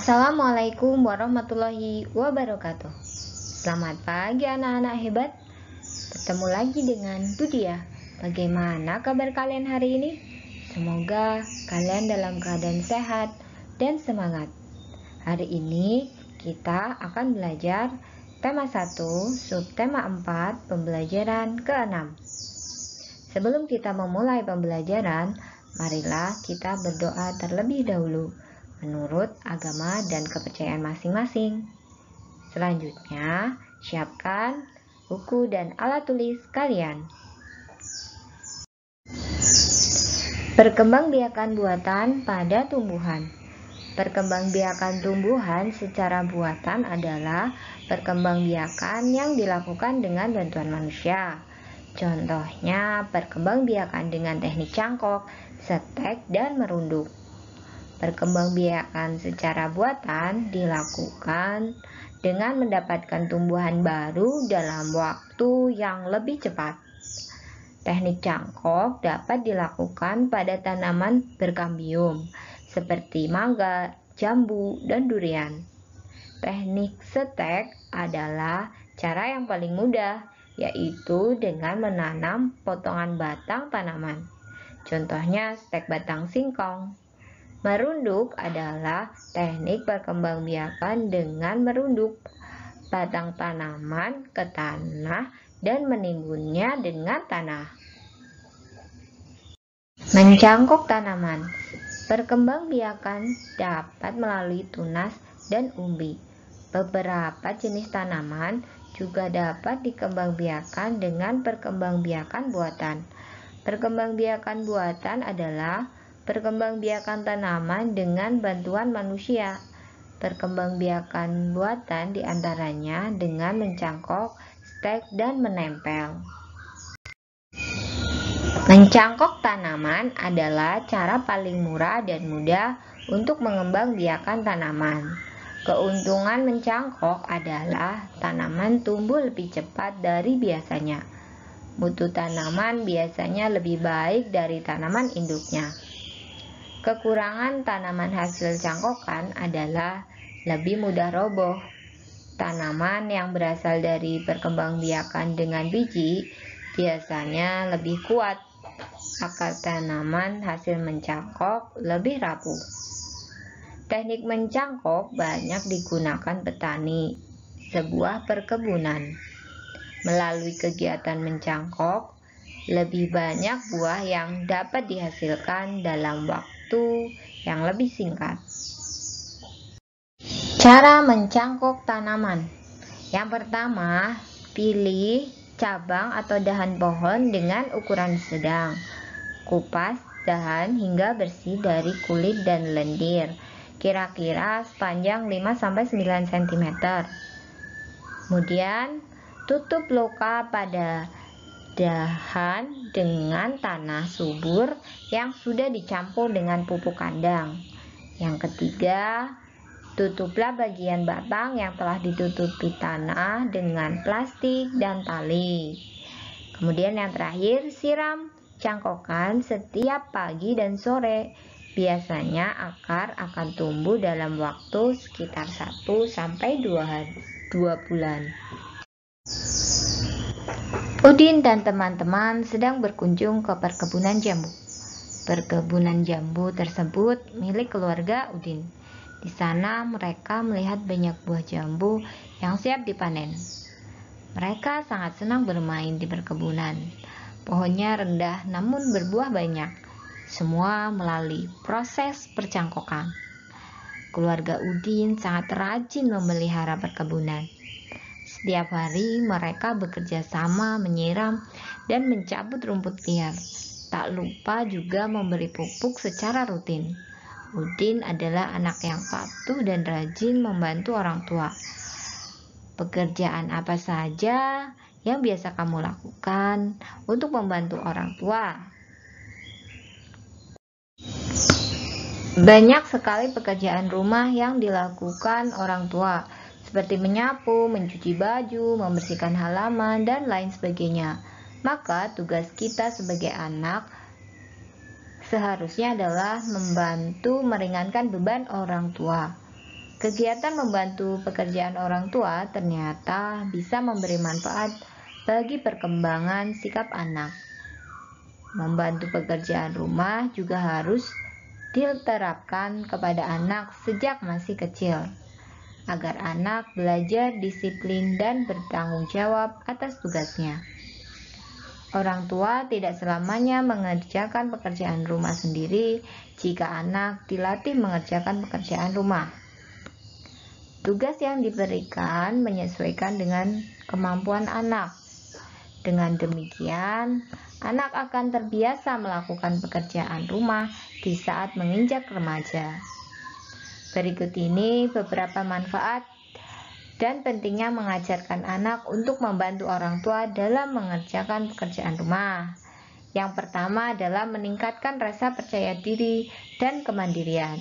Assalamualaikum warahmatullahi wabarakatuh. Selamat pagi anak-anak hebat. Bertemu lagi dengan Budia. Bagaimana kabar kalian hari ini? Semoga kalian dalam keadaan sehat dan semangat. Hari ini kita akan belajar tema 1, subtema 4, pembelajaran ke-6. Sebelum kita memulai pembelajaran, marilah kita berdoa terlebih dahulu menurut agama dan kepercayaan masing-masing. Selanjutnya, siapkan buku dan alat tulis kalian. Perkembangbiakan buatan pada tumbuhan. Perkembangbiakan tumbuhan secara buatan adalah perkembangbiakan yang dilakukan dengan bantuan manusia. Contohnya, perkembangbiakan dengan teknik cangkok, setek, dan merunduk. Perkembangbiakan secara buatan dilakukan dengan mendapatkan tumbuhan baru dalam waktu yang lebih cepat. Teknik cangkok dapat dilakukan pada tanaman berkambium seperti mangga, jambu, dan durian. Teknik setek adalah cara yang paling mudah, yaitu dengan menanam potongan batang tanaman. Contohnya setek batang singkong. Merunduk adalah teknik perkembangbiakan dengan merunduk batang tanaman ke tanah dan menimbunnya dengan tanah. Mencangkok tanaman. Perkembangbiakan dapat melalui tunas dan umbi. Beberapa jenis tanaman juga dapat dikembangbiakan dengan perkembangbiakan buatan. Perkembangbiakan buatan adalah perkembangbiakan tanaman dengan bantuan manusia. Perkembangbiakan buatan diantaranya dengan mencangkok, setek, dan menempel. Mencangkok tanaman adalah cara paling murah dan mudah untuk mengembangbiakan tanaman. Keuntungan mencangkok adalah tanaman tumbuh lebih cepat dari biasanya. Mutu tanaman biasanya lebih baik dari tanaman induknya. Kekurangan tanaman hasil cangkokan adalah lebih mudah roboh. Tanaman yang berasal dari perkembangbiakan dengan biji biasanya lebih kuat. Akar tanaman hasil mencangkok lebih rapuh. Teknik mencangkok banyak digunakan petani sebuah perkebunan. Melalui kegiatan mencangkok, lebih banyak buah yang dapat dihasilkan dalam waktu yang lebih singkat. Cara mencangkok tanaman. Yang pertama, pilih cabang atau dahan pohon dengan ukuran sedang. Kupas dahan hingga bersih dari kulit dan lendir, kira-kira sepanjang 5-9 cm. Kemudian, tutup luka pada dahan dengan tanah subur yang sudah dicampur dengan pupuk kandang. Yang ketiga, tutuplah bagian batang yang telah ditutupi tanah dengan plastik dan tali. Kemudian yang terakhir, siram cangkokan setiap pagi dan sore. Biasanya akar akan tumbuh dalam waktu sekitar 1-2 bulan. Udin dan teman-teman sedang berkunjung ke perkebunan jambu. Perkebunan jambu tersebut milik keluarga Udin. Di sana mereka melihat banyak buah jambu yang siap dipanen. Mereka sangat senang bermain di perkebunan. Pohonnya rendah namun berbuah banyak. Semua melalui proses percangkokan. Keluarga Udin sangat rajin memelihara perkebunan. Setiap hari mereka bekerja sama menyiram dan mencabut rumput liar. Tak lupa juga memberi pupuk secara rutin. Udin adalah anak yang patuh dan rajin membantu orang tua. Pekerjaan apa saja yang biasa kamu lakukan untuk membantu orang tua? Banyak sekali pekerjaan rumah yang dilakukan orang tua, seperti menyapu, mencuci baju, membersihkan halaman, dan lain sebagainya. Maka tugas kita sebagai anak seharusnya adalah membantu meringankan beban orang tua. Kegiatan membantu pekerjaan orang tua ternyata bisa memberi manfaat bagi perkembangan sikap anak. Membantu pekerjaan rumah juga harus diterapkan kepada anak sejak masih kecil, agar anak belajar disiplin dan bertanggung jawab atas tugasnya. Orang tua tidak selamanya mengerjakan pekerjaan rumah sendiri jika anak dilatih mengerjakan pekerjaan rumah. Tugas yang diberikan menyesuaikan dengan kemampuan anak. Dengan demikian, anak akan terbiasa melakukan pekerjaan rumah di saat menginjak remaja. Berikut ini beberapa manfaat dan pentingnya mengajarkan anak untuk membantu orang tua dalam mengerjakan pekerjaan rumah. Yang pertama adalah meningkatkan rasa percaya diri dan kemandirian.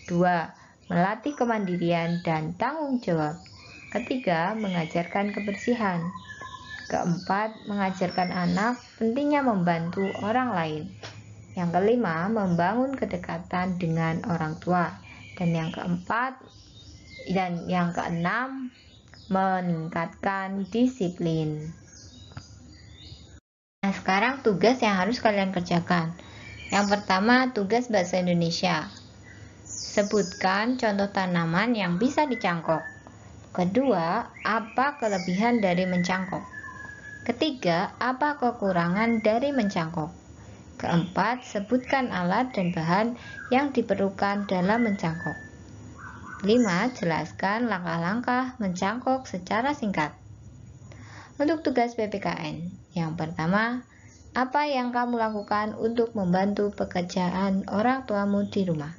2. Melatih kemandirian dan tanggung jawab. Ketiga, mengajarkan kebersihan. Keempat, mengajarkan anak pentingnya membantu orang lain. Yang kelima, membangun kedekatan dengan orang tua. Dan yang keenam, meningkatkan disiplin. Nah, sekarang tugas yang harus kalian kerjakan. Yang pertama, tugas bahasa Indonesia. Sebutkan contoh tanaman yang bisa dicangkok. Kedua, apa kelebihan dari mencangkok? Ketiga, apa kekurangan dari mencangkok? Keempat, sebutkan alat dan bahan yang diperlukan dalam mencangkok. 5. Jelaskan langkah-langkah mencangkok secara singkat. Untuk tugas PPKN, yang pertama, apa yang kamu lakukan untuk membantu pekerjaan orang tuamu di rumah?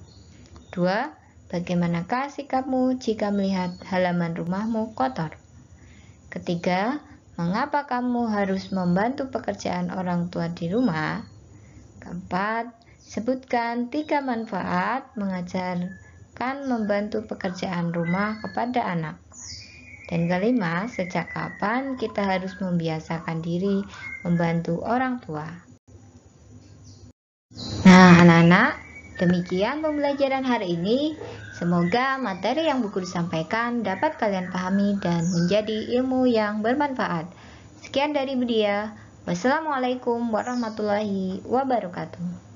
2. Bagaimanakah sikapmu jika melihat halaman rumahmu kotor? Ketiga, mengapa kamu harus membantu pekerjaan orang tua di rumah? Keempat, sebutkan 3 manfaat mengajarkan membantu pekerjaan rumah kepada anak. Dan kelima, sejak kapan kita harus membiasakan diri membantu orang tua? Nah, anak-anak, demikian pembelajaran hari ini. Semoga materi yang buku disampaikan dapat kalian pahami dan menjadi ilmu yang bermanfaat. Sekian dari Budia. Wassalamualaikum warahmatullahi wabarakatuh.